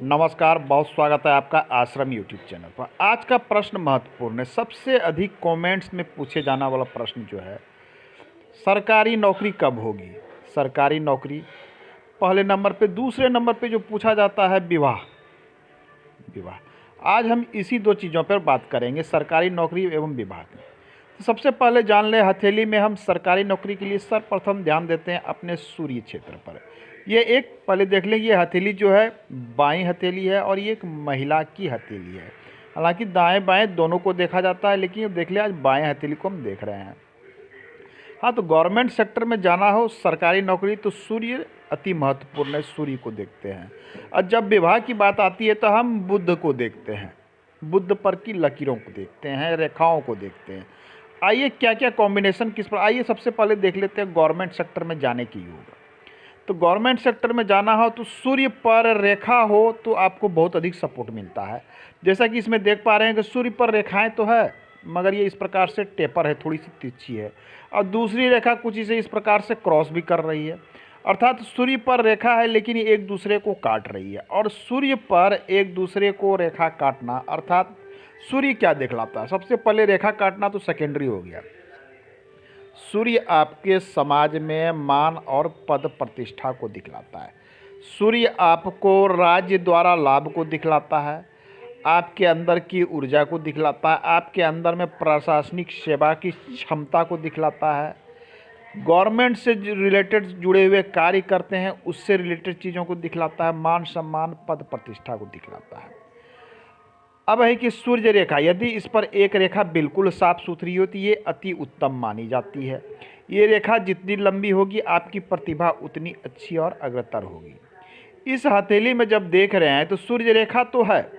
नमस्कार, बहुत स्वागत है आपका आश्रम यूट्यूब चैनल पर। आज का प्रश्न महत्वपूर्ण है। सबसे अधिक कमेंट्स में पूछे जाने वाला प्रश्न जो है, सरकारी नौकरी कब होगी। सरकारी नौकरी पहले नंबर पे। दूसरे नंबर पे जो पूछा जाता है विवाह। आज हम इसी दो चीज़ों पर बात करेंगे, सरकारी नौकरी एवं विवाह की। तो सबसे पहले जान ले, हथेली में हम सरकारी नौकरी के लिए सर्वप्रथम ध्यान देते हैं अपने सूर्य क्षेत्र पर। ये एक पहले देख लें, ये हथेली जो है बाईं हथेली है और ये एक महिला की हथेली है। हालांकि दाएं बाएं दोनों को देखा जाता है, लेकिन देख ले आज बाएं हथेली को हम देख रहे हैं। हाँ, तो गवर्नमेंट सेक्टर में जाना हो सरकारी नौकरी तो सूर्य अति महत्वपूर्ण है, सूर्य को देखते हैं। और जब विवाह की बात आती है तो हम बुध को देखते हैं, बुध पर की लकीरों को देखते हैं, रेखाओं को देखते हैं। आइए क्या क्या कॉम्बिनेशन किस पर, आइए सबसे पहले देख लेते हैं गवर्नमेंट सेक्टर में जाने की योग। तो गवर्नमेंट सेक्टर में जाना हो तो सूर्य पर रेखा हो तो आपको बहुत अधिक सपोर्ट मिलता है। जैसा कि इसमें देख पा रहे हैं कि सूर्य पर रेखाएं तो है, मगर ये इस प्रकार से टेपर है, थोड़ी सी तिरछी है, और दूसरी रेखा कुछ इसे इस प्रकार से क्रॉस भी कर रही है। अर्थात सूर्य पर रेखा है लेकिन ये एक दूसरे को काट रही है। और सूर्य पर एक दूसरे को रेखा काटना, अर्थात सूर्य क्या दिखलाता है। सबसे पहले रेखा काटना तो सेकेंडरी हो गया। सूर्य आपके समाज में मान और पद प्रतिष्ठा को दिखलाता है। सूर्य आपको राज्य द्वारा लाभ को दिखलाता है, आपके अंदर की ऊर्जा को दिखलाता है, आपके अंदर में प्रशासनिक सेवा की क्षमता को दिखलाता है। गवर्नमेंट से रिलेटेड जुड़े हुए कार्य करते हैं उससे रिलेटेड चीज़ों को दिखलाता है, मान सम्मान पद प्रतिष्ठा को दिखलाता है। अब है कि सूर्य रेखा, यदि इस पर एक रेखा बिल्कुल साफ सुथरी हो तो ये अति उत्तम मानी जाती है। ये रेखा जितनी लंबी होगी आपकी प्रतिभा उतनी अच्छी और अग्रतर होगी। इस हथेली में जब देख रहे हैं तो सूर्य रेखा तो है,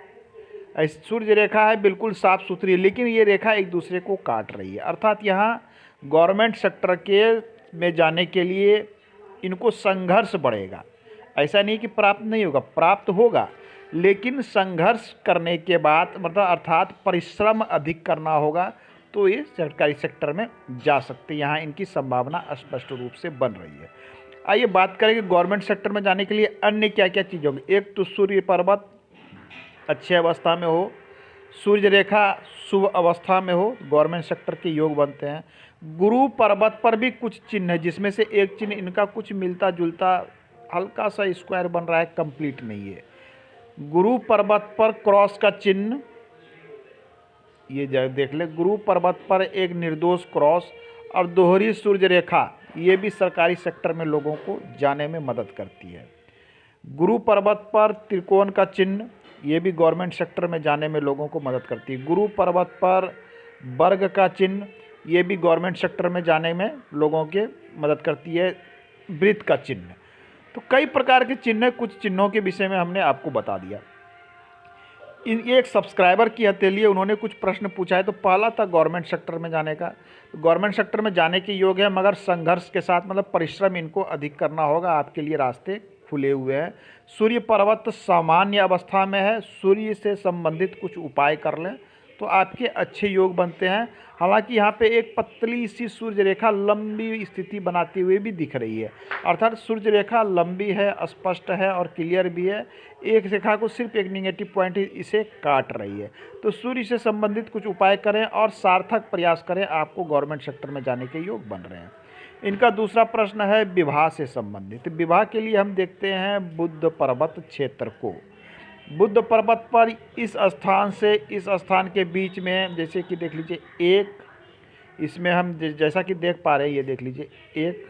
सूर्य रेखा है बिल्कुल साफ सुथरी, लेकिन ये रेखा एक दूसरे को काट रही है। अर्थात यहाँ गवर्नमेंट सेक्टर के में जाने के लिए इनको संघर्ष बढ़ेगा। ऐसा नहीं कि प्राप्त नहीं होगा, प्राप्त होगा, लेकिन संघर्ष करने के बाद मतलब अर्थात परिश्रम अधिक करना होगा तो ये सरकारी सेक्टर में जा सकते हैं। यहाँ इनकी संभावना स्पष्ट रूप से बन रही है। आइए बात करेंगे गवर्नमेंट सेक्टर में जाने के लिए अन्य क्या क्या चीज़ होगी। एक तो सूर्य पर्वत अच्छे अवस्था में हो, सूर्य रेखा शुभ अवस्था में हो, गवर्नमेंट सेक्टर के योग बनते हैं। गुरु पर्वत पर भी कुछ चिन्ह है, जिसमें से एक चिन्ह इनका कुछ मिलता जुलता हल्का सा स्क्वायर बन रहा है, कंप्लीट नहीं है। गुरु पर्वत पर क्रॉस का चिन्ह ये देख ले, गुरु पर्वत पर एक निर्दोष क्रॉस और दोहरी सूर्य रेखा, ये भी सरकारी सेक्टर में लोगों को जाने में मदद करती है। गुरु पर्वत पर त्रिकोण का चिन्ह, ये भी गवर्नमेंट सेक्टर में जाने में लोगों को मदद करती है। गुरु पर्वत पर वर्ग का चिन्ह, ये भी गवर्नमेंट सेक्टर में जाने में लोगों के मदद करती है। वृत्त का चिन्ह, तो कई प्रकार के चिन्ह, कुछ चिन्हों के विषय में हमने आपको बता दिया। एक सब्सक्राइबर की हथेली है, उन्होंने कुछ प्रश्न पूछा है। तो पहला था गवर्नमेंट सेक्टर में जाने का। तो गवर्नमेंट सेक्टर में जाने के योग है, मगर संघर्ष के साथ मतलब परिश्रम इनको अधिक करना होगा। आपके लिए रास्ते खुले हुए हैं। सूर्य पर्वत सामान्य अवस्था में है, सूर्य से संबंधित कुछ उपाय कर लें तो आपके अच्छे योग बनते हैं। हालांकि यहाँ पे एक पतली सी सूर्य रेखा लंबी स्थिति बनाती हुई भी दिख रही है, अर्थात सूर्य रेखा लंबी है, स्पष्ट है और क्लियर भी है। एक रेखा को सिर्फ एक निगेटिव पॉइंट इसे काट रही है। तो सूर्य से संबंधित कुछ उपाय करें और सार्थक प्रयास करें, आपको गवर्नमेंट सेक्टर में जाने के योग बन रहे हैं। इनका दूसरा प्रश्न है विवाह से संबंधित। विवाह के लिए हम देखते हैं बुध पर्वत क्षेत्र को। बुध पर्वत पर इस स्थान से इस स्थान के बीच में, जैसे कि देख लीजिए एक, इसमें हम जैसा कि देख पा रहे हैं, ये देख लीजिए एक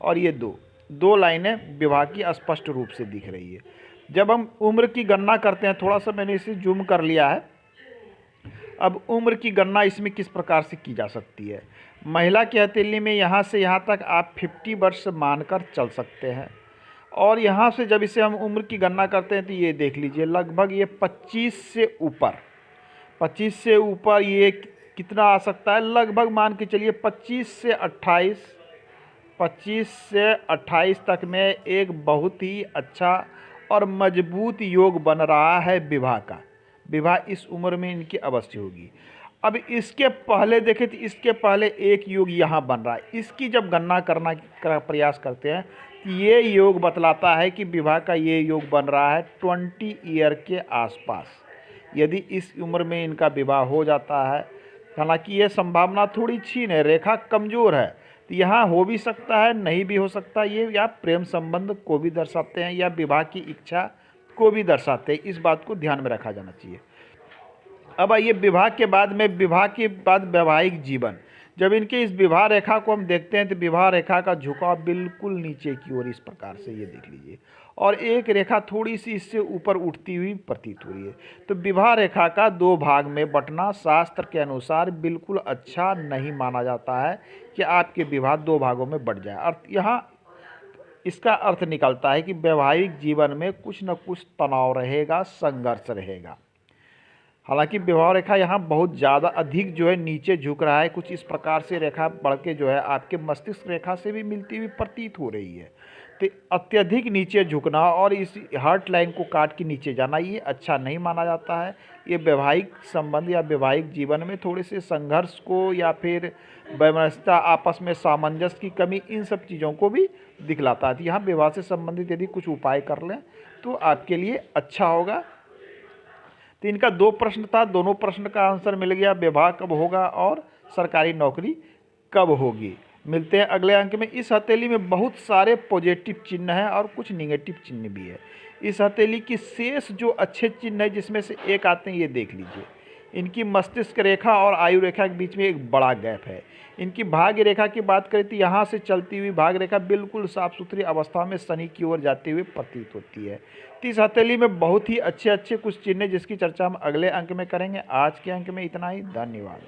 और ये दो लाइनें विवाह की स्पष्ट रूप से दिख रही है। जब हम उम्र की गणना करते हैं, थोड़ा सा मैंने इसे जूम कर लिया है। अब उम्र की गणना इसमें किस प्रकार से की जा सकती है। महिला की हथेली में यहाँ से यहाँ तक आप 50 वर्ष मानकर चल सकते हैं, और यहाँ से जब इसे हम उम्र की गणना करते हैं तो ये देख लीजिए लगभग ये 25 से ऊपर ये कितना आ सकता है, लगभग मान के चलिए 25 से 28 तक में एक बहुत ही अच्छा और मजबूत योग बन रहा है विवाह का। विवाह इस उम्र में इनकी अवश्य होगी। अब इसके पहले देखें तो इसके पहले एक योग यहाँ बन रहा है। इसकी जब गणना करना का प्रयास करते हैं तो ये योग बतलाता है कि विवाह का ये योग बन रहा है 20 ईयर के आसपास। यदि इस उम्र में इनका विवाह हो जाता है, हालांकि ये संभावना थोड़ी छीन है, रेखा कमज़ोर है, तो यहाँ हो भी सकता है, नहीं भी हो सकता। ये या प्रेम संबंध को भी दर्शाते हैं या विवाह की इच्छा को भी दर्शाते हैं। इस बात को ध्यान में रखा जाना चाहिए। अब आइए विवाह के बाद में, विवाह के बाद वैवाहिक जीवन, जब इनके इस विवाह रेखा को हम देखते हैं तो विवाह रेखा का झुकाव बिल्कुल नीचे की ओर इस प्रकार से, ये देख लीजिए, और एक रेखा थोड़ी सी इससे ऊपर उठती हुई प्रतीत हो रही है। तो विवाह रेखा का 2 भाग में बंटना शास्त्र के अनुसार बिल्कुल अच्छा नहीं माना जाता है कि आपके विवाह 2 भागों में बंट जाए। अर्थ यहाँ इसका अर्थ निकलता है कि वैवाहिक जीवन में कुछ न कुछ तनाव रहेगा, संघर्ष रहेगा। हालांकि विवाह रेखा यहाँ बहुत ज़्यादा अधिक जो है नीचे झुक रहा है, कुछ इस प्रकार से रेखा बढ़ के जो है आपके मस्तिष्क रेखा से भी मिलती हुई प्रतीत हो रही है। तो अत्यधिक नीचे झुकना और इस हार्ट लाइन को काट के नीचे जाना ये अच्छा नहीं माना जाता है। ये वैवाहिक संबंध या वैवाहिक जीवन में थोड़े से संघर्ष को या फिर वैमनस्यता, आपस में सामंजस्य की कमी, इन सब चीज़ों को भी दिखलाता है। तो यहाँ विवाह से संबंधित यदि कुछ उपाय कर लें तो आपके लिए अच्छा होगा। तो इनका 2 प्रश्न था, दोनों प्रश्न का आंसर मिल गया। विवाह कब होगा और सरकारी नौकरी कब होगी। मिलते हैं अगले अंक में। इस हथेली में बहुत सारे पॉजिटिव चिन्ह हैं और कुछ निगेटिव चिन्ह भी है। इस हथेली की शेष जो अच्छे चिन्ह है जिसमें से एक आते हैं, ये देख लीजिए। इनकी मस्तिष्क रेखा और आयु रेखा के बीच में एक बड़ा गैप है। इनकी भाग्य रेखा की बात करें तो यहाँ से चलती हुई भाग्य रेखा बिल्कुल साफ सुथरी अवस्था में शनि की ओर जाते हुए प्रतीत होती है। तो इस हथेली में बहुत ही अच्छे अच्छे कुछ चिन्ह जिसकी चर्चा हम अगले अंक में करेंगे। आज के अंक में इतना ही। धन्यवाद।